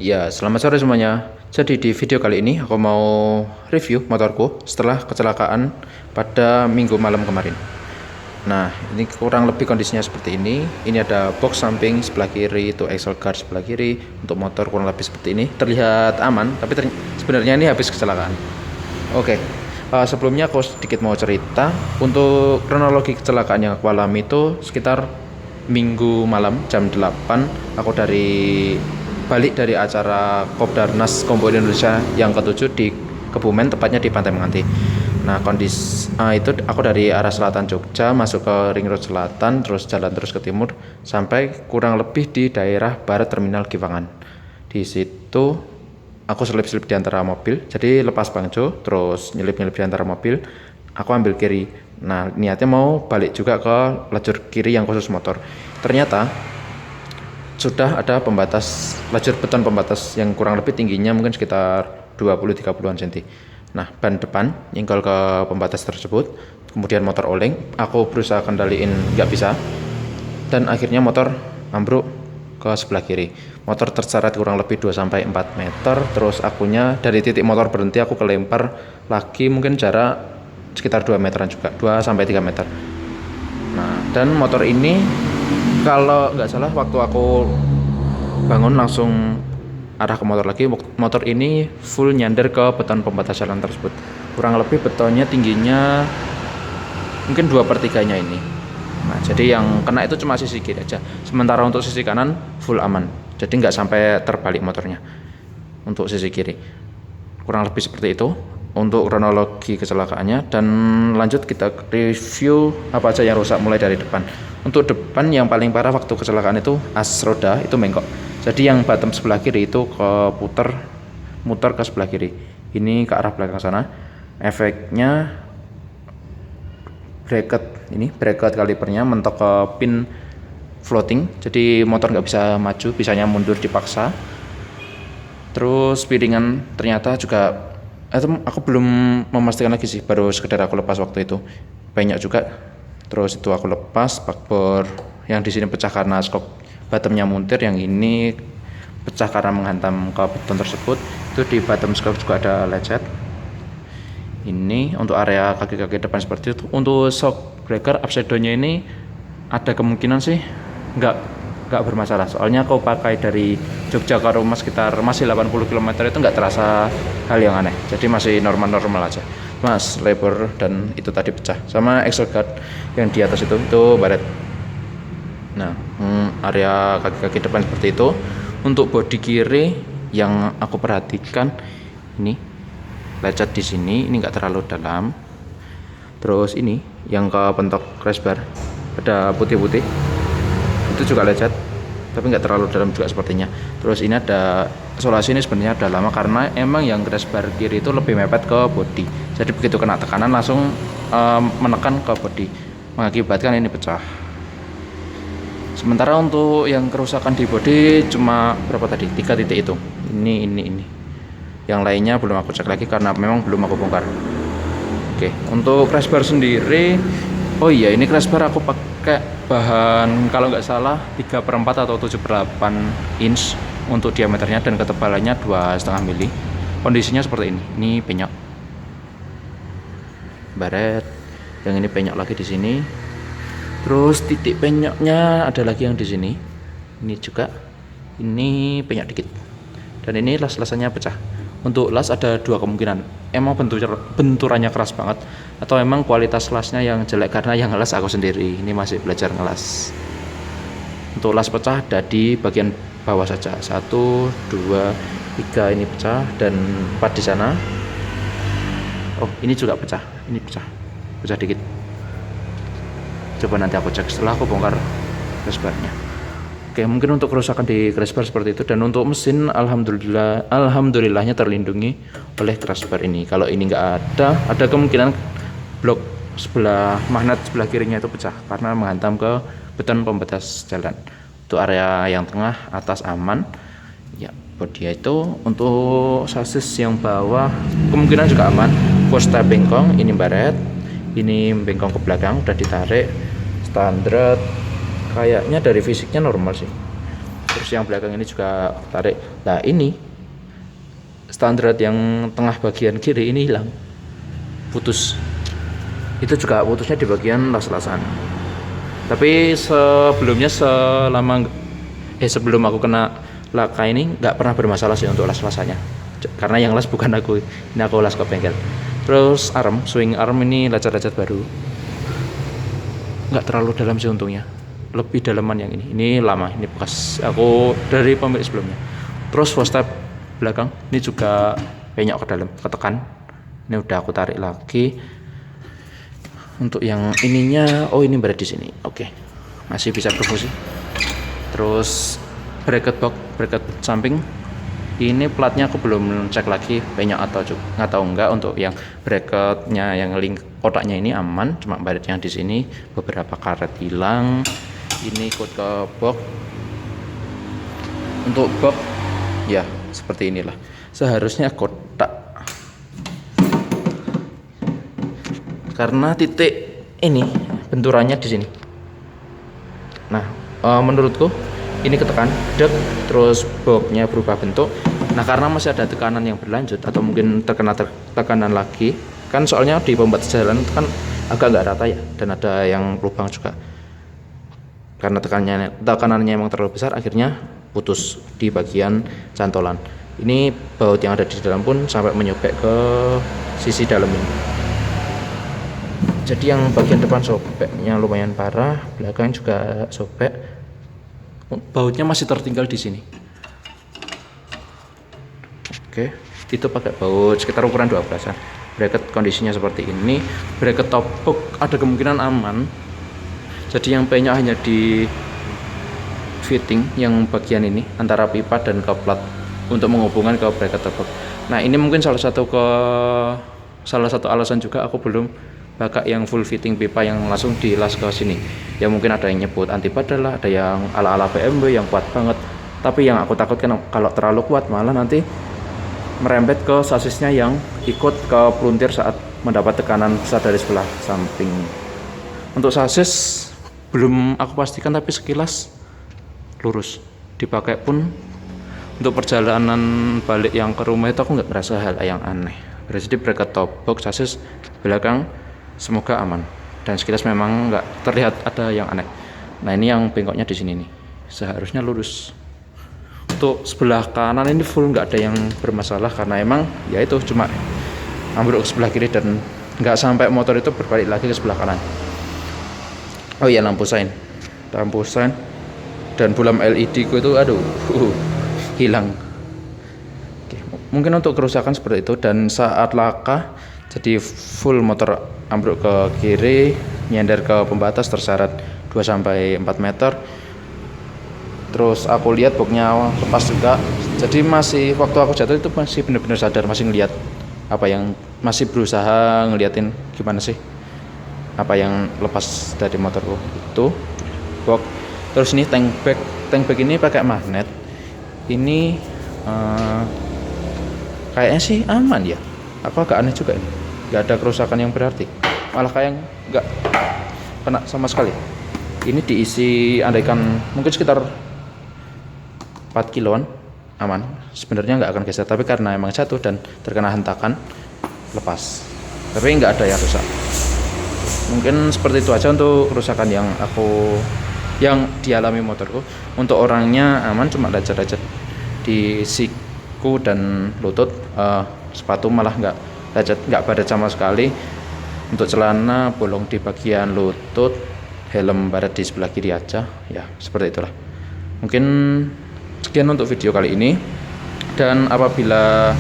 Ya, selamat sore semuanya. Jadi di video kali ini aku mau review motorku setelah kecelakaan pada minggu malam kemarin. Nah, ini kurang lebih kondisinya seperti ini. Ini ada box samping sebelah kiri, itu axle guard sebelah kiri. Untuk motor kurang lebih seperti ini. Terlihat aman, tapi sebenarnya ini habis kecelakaan. Oke, sebelumnya aku sedikit mau cerita. Untuk kronologi kecelakaan yang aku alami itu sekitar minggu malam jam 8. Aku balik dari acara Kopdarnas Kompo Indonesia yang ketujuh di Kebumen, tepatnya di Pantai Menganti. Nah, itu aku dari arah selatan Jogja masuk ke Ring Road Selatan, terus jalan terus ke timur sampai kurang lebih di daerah barat Terminal Giwangan. Di situ aku selip-selip di antara mobil, jadi lepas bangjo, terus nyelip-nyelip di antara mobil, aku ambil kiri. Nah, niatnya mau balik juga ke lajur kiri yang khusus motor. Ternyata sudah ada lajur beton pembatas yang kurang lebih tingginya mungkin sekitar 20-30an cm. Nah, ban depan nyenggol ke pembatas tersebut, kemudian motor oleng, aku berusaha kendaliin nggak bisa, dan akhirnya motor ambruk ke sebelah kiri. Motor terseret kurang lebih 2-4 meter, terus akunya dari titik motor berhenti aku kelempar lagi mungkin jarak sekitar 2 meteran juga, 2-3 meter. Nah, dan motor ini kalau nggak salah waktu aku bangun langsung arah ke motor lagi, motor ini full nyender ke beton pembatas jalan tersebut. Kurang lebih betonnya tingginya mungkin 2/3-nya ini. Nah, jadi yang kena itu cuma sisi kiri aja. Sementara untuk sisi kanan full aman. Jadi nggak sampai terbalik motornya untuk sisi kiri. Kurang lebih seperti itu untuk kronologi kecelakaannya, dan lanjut kita review apa aja yang rusak mulai dari depan. Untuk depan yang paling parah waktu kecelakaan itu as roda itu bengkok. Jadi yang bottom sebelah kiri itu muter ke sebelah kiri. Ini ke arah belakang sana. Efeknya bracket kalipernya mentok ke pin floating. Jadi motor nggak bisa maju, bisanya mundur dipaksa. Terus piringan ternyata juga aku belum memastikan lagi sih, baru sekedar aku lepas waktu itu. Banyak juga. Terus itu aku lepas bakbor yang di sini pecah karena skop bottomnya muntir, yang ini pecah karena menghantam ke beton tersebut. Itu di bottom skop juga ada lecet. Ini untuk area kaki-kaki depan seperti itu. Untuk shock breaker upside-nya ini ada kemungkinan sih nggak bermasalah, soalnya aku pakai dari Jogja ke rumah sekitar masih 80 km, itu nggak terasa hal yang aneh, jadi masih normal-normal aja. Mas lebar dan itu tadi pecah, sama axle guard yang di atas itu baret. Nah, area kaki-kaki depan seperti itu. Untuk bodi kiri yang aku perhatikan ini lecet di sini, ini nggak terlalu dalam. Terus ini yang ke pentok crash bar ada putih-putih, itu juga lecet tapi nggak terlalu dalam juga sepertinya. Terus ini ada solasi, ini sebenarnya udah lama karena emang yang crash bar kiri itu lebih mepet ke bodi, jadi begitu kena tekanan langsung menekan ke bodi, mengakibatkan ini pecah. Sementara untuk yang kerusakan di bodi cuma berapa tadi, 3 titik itu, ini yang lainnya belum aku cek lagi karena memang belum aku bongkar. Oke, untuk crash bar sendiri, oh iya, ini crash bar aku pakai bahan kalau nggak salah 3/4 atau 7/8 inch untuk diameternya, dan ketebalannya 2,5 mili. Kondisinya seperti ini penyok baret, yang ini penyok lagi di sini. Terus titik penyoknya ada lagi yang di sini, ini juga, ini penyok dikit, dan ini las-lasannya pecah. Untuk las ada 2 kemungkinan, emang benturannya keras banget, atau emang kualitas lasnya yang jelek karena yang ngelas aku sendiri, ini masih belajar ngelas. Untuk las pecah ada di bagian bawah saja, 1, 2, 3 ini pecah, dan 4 di sana. Oh, ini juga pecah, ini pecah dikit. Coba nanti aku cek setelah aku bongkar crash barnya. Oke, mungkin untuk kerusakan di crash bar seperti itu. Dan untuk mesin alhamdulillahnya terlindungi oleh crash bar ini. Kalau ini nggak ada kemungkinan blok magnet sebelah kirinya itu pecah karena menghantam ke beton pembatas jalan. Untuk area yang tengah atas aman ya. Bodi itu untuk sasis yang bawah kemungkinan juga aman. Posta bengkong, ini baret, ini bengkong ke belakang, udah ditarik standar. Kayaknya dari fisiknya normal sih. terus yang belakang ini juga aku tarik. Nah ini standar yang tengah bagian kiri ini hilang, putus. Itu juga putusnya di bagian las-lasan. Tapi sebelumnya sebelum aku kena laka ini nggak pernah bermasalah sih untuk las-lasannya, karena yang las bukan aku, ini aku las ke bengkel. Terus swing arm ini lecet-lecet baru, nggak terlalu dalam sih untungnya, lebih dalaman yang ini lama, ini bekas aku dari pemilik sebelumnya. Terus footstep belakang ini juga penyok ke dalam, ketekan, ini udah aku tarik lagi. Untuk yang ininya, oh ini berada di sini, oke, masih bisa berfungsi. Terus bracket box, bracket samping ini platnya aku belum cek lagi penyok atau enggak. Untuk yang bracketnya yang link kotaknya ini aman, cuma baret yang di sini beberapa karet hilang. Ini ikut ke box. Untuk box ya seperti inilah, seharusnya kotak, karena titik ini benturannya di sini. Nah menurutku ini ketekan dek, terus boxnya berubah bentuk. Nah karena masih ada tekanan yang berlanjut atau mungkin terkena tekanan lagi kan, soalnya di pembatas jalan kan agak nggak rata ya, dan ada yang lubang juga. Karena tekanannya emang terlalu besar, akhirnya putus di bagian cantolan. Ini baut yang ada di dalam pun sampai menyobek ke sisi dalam ini. Jadi yang bagian depan sobeknya lumayan parah, belakang juga sobek. Bautnya masih tertinggal di sini. Oke, itu pakai baut sekitar ukuran 12-an. Bracket kondisinya seperti ini. Bracket top box ada kemungkinan aman. Jadi yang penyok hanya di fitting yang bagian ini antara pipa dan ke plat untuk menghubungkan ke bracket top box. Nah, ini mungkin salah satu alasan juga aku belum pakai yang full fitting pipa yang langsung dilas ke sini. Ya mungkin ada yang nyebut anti badal lah, ada yang ala-ala BMW yang kuat banget. Tapi yang aku takutkan kalau terlalu kuat malah nanti merembet ke sasisnya yang ikut ke peluntir saat mendapat tekanan besar dari sebelah samping. Untuk sasis belum aku pastikan, tapi sekilas lurus. Dipakai pun untuk perjalanan balik yang ke rumah itu aku nggak merasa hal yang aneh. Jadi bracket top box sasis belakang semoga aman, dan sekilas memang nggak terlihat ada yang aneh. Nah ini yang bengkoknya di sini nih, seharusnya lurus. Untuk sebelah kanan ini full nggak ada yang bermasalah, karena emang ya itu cuma ambruk ke sebelah kiri dan nggak sampai motor itu berbalik lagi ke sebelah kanan. Oh iya, lampu sein dan bulam LED ku itu hilang. Oke, mungkin untuk kerusakan seperti itu. Dan saat laka jadi full motor ambruk ke kiri, nyender ke pembatas, terseret 2-4 meter. Terus aku lihat boxnya lepas juga. Jadi masih waktu aku jatuh itu masih benar-benar sadar, masih ngelihat apa yang, masih berusaha ngeliatin gimana sih apa yang lepas dari motorku itu box. Terus ini tank bag ini pakai magnet. Ini kayaknya sih aman ya. Aku agak aneh juga ini, nggak ada kerusakan yang berarti, malah kayak nggak kena sama sekali. Ini diisi andaikan mungkin sekitar 4 kiloan, aman. Sebenarnya nggak akan geser, tapi karena emang jatuh dan terkena hentakan lepas. Tapi nggak ada yang rusak. Mungkin seperti itu aja untuk kerusakan yang dialami motorku. Untuk orangnya aman, cuma lecet-lecet di siku dan lutut. Sepatu malah nggak lecet, nggak baret sama sekali. Untuk celana bolong di bagian lutut, helm baret di sebelah kiri aja. Ya seperti itulah. Mungkin sekian untuk video kali ini. Dan apabila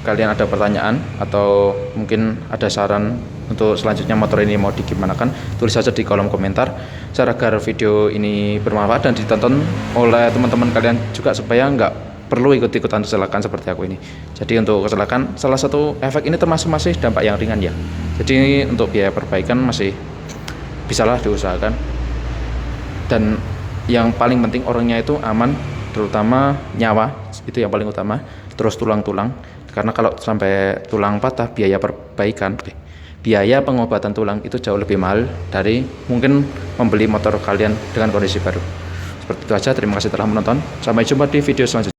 kalian ada pertanyaan atau mungkin ada saran untuk selanjutnya motor ini mau digimanakan, tulis saja di kolom komentar agar video ini bermanfaat dan ditonton oleh teman-teman kalian juga, supaya nggak perlu ikut-ikutan kecelakaan seperti aku ini. Jadi untuk kecelakaan, salah satu efek ini termasuk masih dampak yang ringan ya. Jadi untuk biaya perbaikan masih bisalah diusahakan. Dan yang paling penting orangnya itu aman, terutama nyawa, itu yang paling utama. Terus tulang-tulang, karena kalau sampai tulang patah, biaya pengobatan tulang itu jauh lebih mahal dari mungkin membeli motor kalian dengan kondisi baru. Seperti itu aja, terima kasih telah menonton. Sampai jumpa di video selanjutnya.